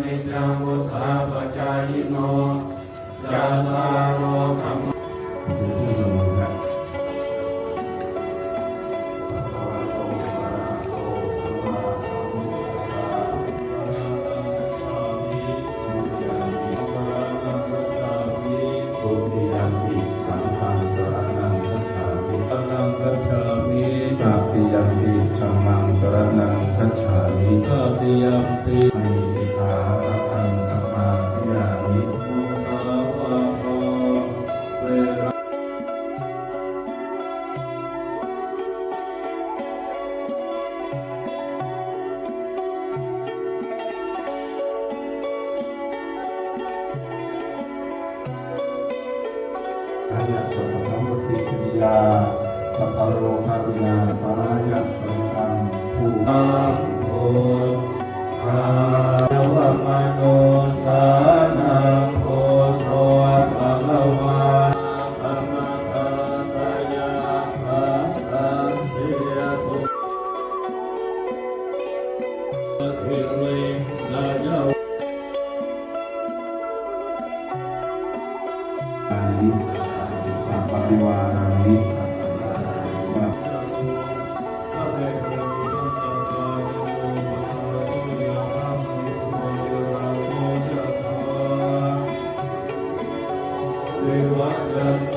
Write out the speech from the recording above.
นิจจังวุฒาปจายโนจัตตารโอธรรมยัมปิธัมมังสรณังคัจฉามิ ตติยัมปิมิสิกขาปะทังสัมมาทิฏฐิมิมุสาวะโตเวระอายะสัพพะมุติกิริยาสัพพะโรหะวินาศายะปัญญังภูอาโภอาวะมโนสานังโพโธภะคะวาธัมมังตายาสัพพังเทียสุทิริลายะอานิสัพพะวิวารานิเทวะ